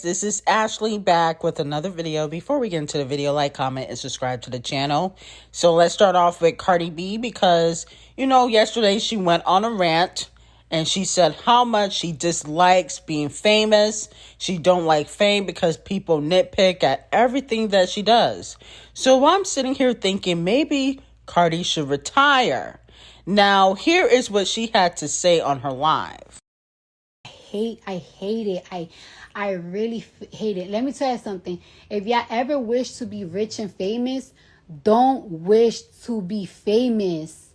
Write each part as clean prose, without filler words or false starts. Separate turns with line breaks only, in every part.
guys, this is Ashley back with another video. Before we get into the video, like, comment, and subscribe to the channel. So let's start off with Cardi B because, yesterday she went on a rant and she said how much she dislikes being famous. She don't like fame because people nitpick at everything that she does. So I'm sitting here thinking maybe Cardi should retire. Now, here is what she had to say on her live.
I hate it. I really hate it. Let me tell you something. If y'all ever wish to be rich and famous, don't wish to be famous.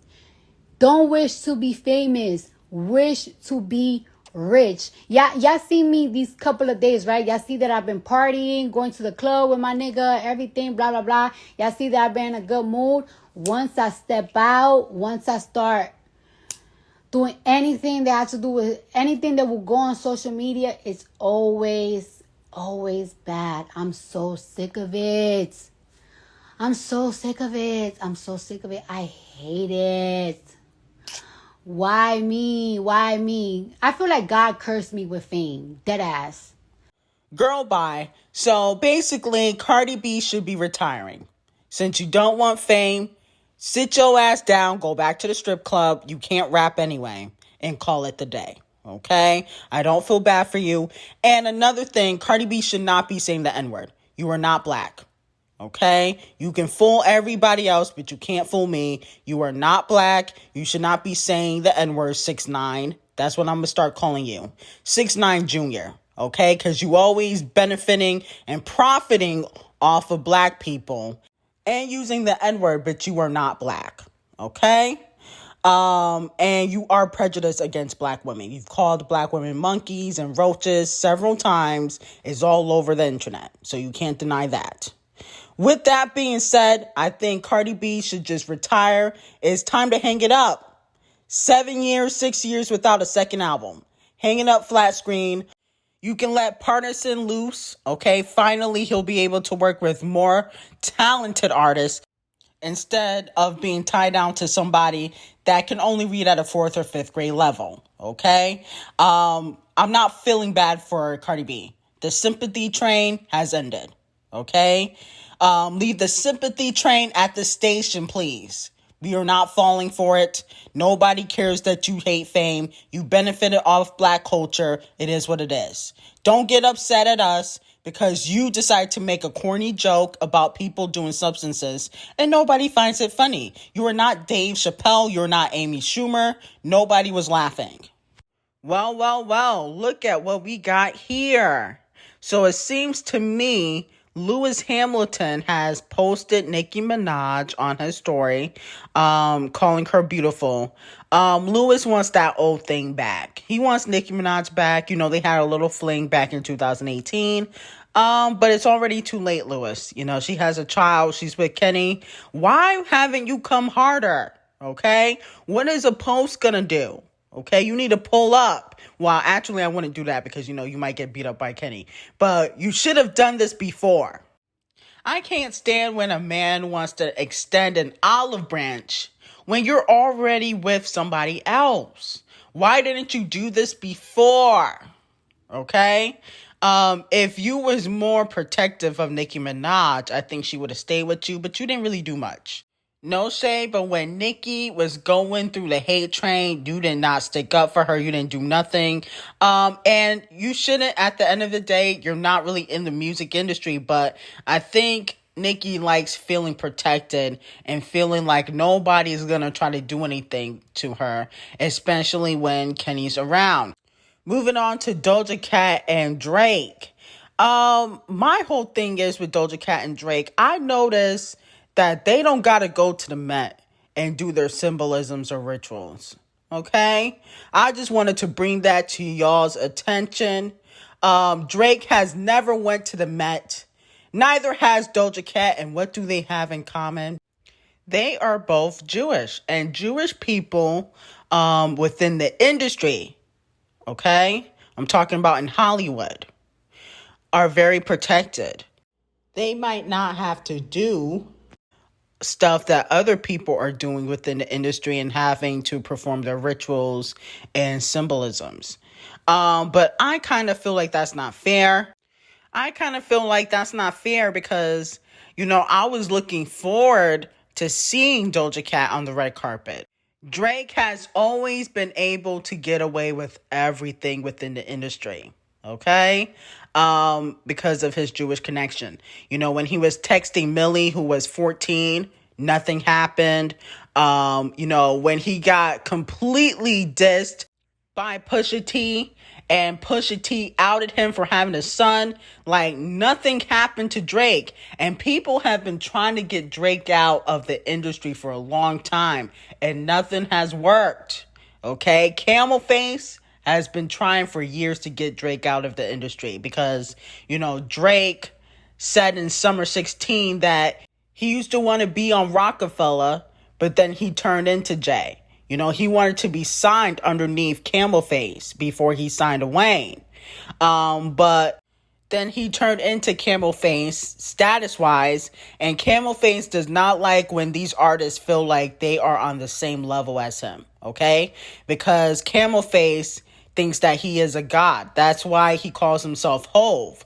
Don't wish to be famous. Wish to be rich. Y'all see me these couple of days, right? Y'all see that I've been partying, going to the club with my nigga, everything, blah, blah, blah. Y'all see that I've been in a good mood. Once I step out, once I start doing anything that has to do with anything that will go on social media, it's always bad. I'm so sick of it. I hate it. Why me? I feel like God cursed me with fame. Dead ass.
Girl, bye. So basically, Cardi B should be retiring. Since you don't want fame, sit your ass down, go back to the strip club. You can't rap anyway, and call it the day. Okay? I don't feel bad for you. And another thing, Cardi B should not be saying the N-word. You are not black. Okay? You can fool everybody else, but you can't fool me. You are not black. You should not be saying the N-word 6ix9ine. That's what I'm going to start calling you. 6ix9ine Jr. Okay? Because you always benefiting and profiting off of black people and using the N-word, but you are not black, okay? And you are prejudiced against black women. You've called black women monkeys and roaches several times. It's all over the internet, so you can't deny that. With that being said, I think Cardi B should just retire. It's time to hang it up. 6 years without a second album. Hang it up flat screen. You can let Partisan loose, okay? Finally, he'll be able to work with more talented artists instead of being tied down to somebody that can only read at a 4th or 5th grade level, okay? I'm not feeling bad for Cardi B. The sympathy train has ended, okay? Leave the sympathy train at the station, please. We are not falling for it. Nobody cares that you hate fame. You benefited off black culture. It is what it is. Don't get upset at us because you decide to make a corny joke about people doing substances and nobody finds it funny. You are not Dave Chappelle. You're not Amy Schumer. Nobody was laughing. Well, look at what we got here. So it seems to me Lewis Hamilton has posted Nicki Minaj on his story, calling her beautiful. Lewis wants that old thing back. He wants Nicki Minaj back. They had a little fling back in 2018. But it's already too late, Lewis. She has a child. She's with Kenny. Why haven't you come harder? Okay? What is a post gonna do? Okay? You need to pull up. Well, actually, I wouldn't do that because, you might get beat up by Kenny. But you should have done this before. I can't stand when a man wants to extend an olive branch when you're already with somebody else. Why didn't you do this before? Okay? If you was more protective of Nicki Minaj, I think she would have stayed with you, but you didn't really do much. No shade, but when Nicki was going through the hate train, you did not stick up for her. You didn't do nothing. And you shouldn't, at the end of the day, you're not really in the music industry, but I think Nicki likes feeling protected and feeling like nobody is going to try to do anything to her, especially when Kenny's around. Moving on to Doja Cat and Drake. My whole thing is with Doja Cat and Drake, I noticed that they don't got to go to the Met and do their symbolisms or rituals. Okay? I just wanted to bring that to y'all's attention. Drake has never went to the Met. Neither has Doja Cat. And what do they have in common? They are both Jewish. And Jewish people within the industry, okay? I'm talking about in Hollywood, are very protected. They might not have to do stuff that other people are doing within the industry and having to perform their rituals and symbolisms. But I kind of feel like that's not fair. I kind of feel like that's not fair because, I was looking forward to seeing Doja Cat on the red carpet. Drake has always been able to get away with everything within the industry, okay? Because of his Jewish connection. When he was texting Millie, who was 14, nothing happened. When he got completely dissed by Pusha T, and Pusha T outed him for having a son, like nothing happened to Drake. And people have been trying to get Drake out of the industry for a long time, and nothing has worked. Okay, Camel Face has been trying for years to get Drake out of the industry because, Drake said in Summer 16 that he used to want to be on Rockefeller, but then he turned into Jay. He wanted to be signed underneath Camel Face before he signed to Wayne. But then he turned into Camel Face status-wise, and Camel Face does not like when these artists feel like they are on the same level as him, okay? Because Camel Face thinks that he is a god. That's why he calls himself Hove.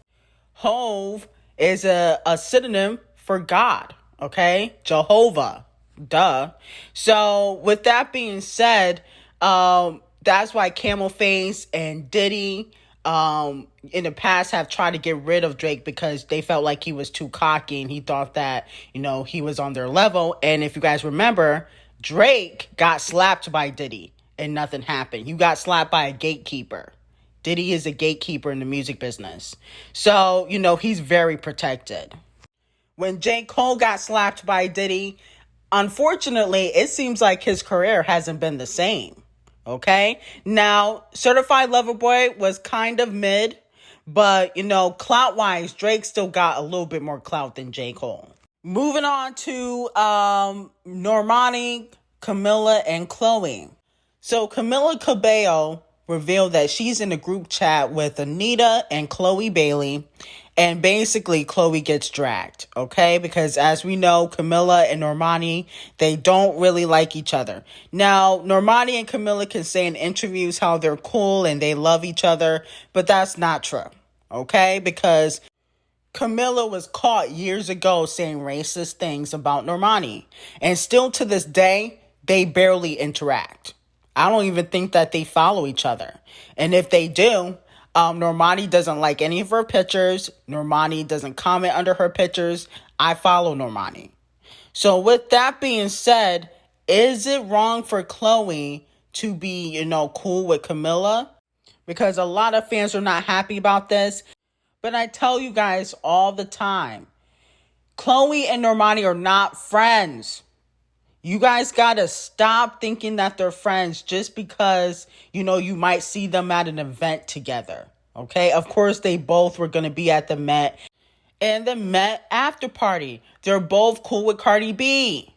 Hove is a synonym for God, okay? Jehovah. Duh. So with that being said, that's why Camel Face and Diddy in the past have tried to get rid of Drake because they felt like he was too cocky and he thought that, he was on their level. And if you guys remember, Drake got slapped by Diddy and nothing happened. You got slapped by a gatekeeper. Diddy is a gatekeeper in the music business. So, he's very protected. When J. Cole got slapped by Diddy, unfortunately, it seems like his career hasn't been the same, okay? Now, Certified Lover Boy was kind of mid, but, clout-wise, Drake still got a little bit more clout than J. Cole. Moving on to Normani, Camila, and Chlöe. So, Camila Cabello revealed that she's in a group chat with Anita and Chloe Bailey, and basically Chloe gets dragged, okay? Because as we know, Camila and Normani, they don't really like each other. Now, Normani and Camila can say in interviews how they're cool and they love each other, but that's not true, okay? Because Camila was caught years ago saying racist things about Normani, and still to this day, they barely interact. I don't even think that they follow each other. And if they do, Normani doesn't like any of her pictures. Normani doesn't comment under her pictures. I follow Normani. So with that being said, is it wrong for Chloe to be, cool with Camila? Because a lot of fans are not happy about this. But I tell you guys all the time, Chloe and Normani are not friends. You guys gotta stop thinking that they're friends just because, you might see them at an event together. Okay? Of course, they both were gonna be at the Met and the Met after party. They're both cool with Cardi B.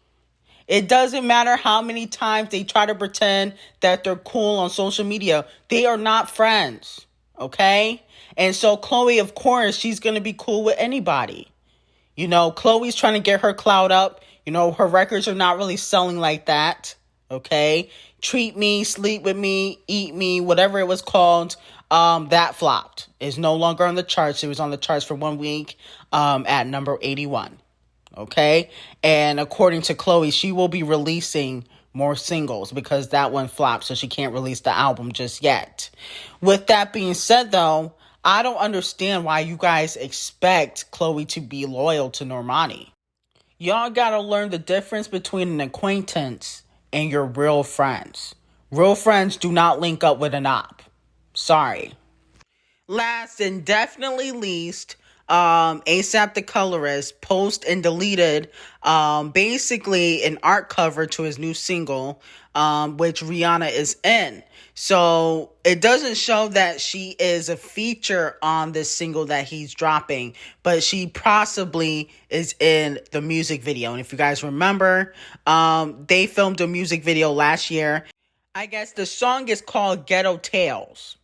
It doesn't matter how many times they try to pretend that they're cool on social media. They are not friends. Okay? And so Chloe, of course, she's gonna be cool with anybody. Chloe's trying to get her clout up. Her records are not really selling like that, okay? Treat Me, Sleep With Me, Eat Me, whatever it was called, that flopped. It's no longer on the charts. It was on the charts for 1 week at number 81, okay? And according to Chloe, she will be releasing more singles because that one flopped, so she can't release the album just yet. With that being said, though, I don't understand why you guys expect Chloe to be loyal to Normani. Y'all gotta learn the difference between an acquaintance and your real friends. Real friends do not link up with an op. Sorry. Last and definitely least, ASAP the Colorist posted and deleted basically an art cover to his new single, which Rihanna is in. So it doesn't show that she is a feature on this single that he's dropping, but she possibly is in the music video. And if you guys remember, they filmed a music video last year. I guess the song is called Ghetto Tales.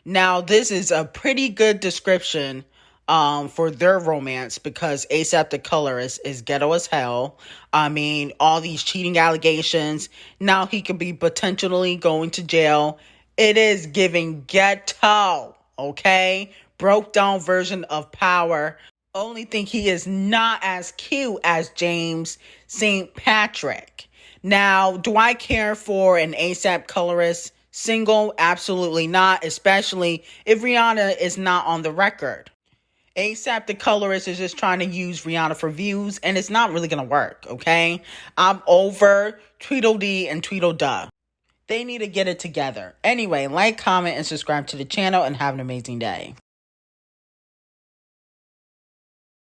Now, this is a pretty good description for their romance because ASAP the Colorist is ghetto as hell. I mean, all these cheating allegations. Now he could be potentially going to jail. It is giving ghetto, okay? broke down version of Power. Only think he is not as cute as James St. Patrick. Now, do I care for an ASAP colorist single? Absolutely not, especially if Rihanna is not on the record. ASAP the colorist is just trying to use Rihanna for views, and it's not really going to work, okay? I'm over Tweedledee and Tweedleduh. They need to get it together. Anyway, like, comment, and subscribe to the channel, and have an amazing day.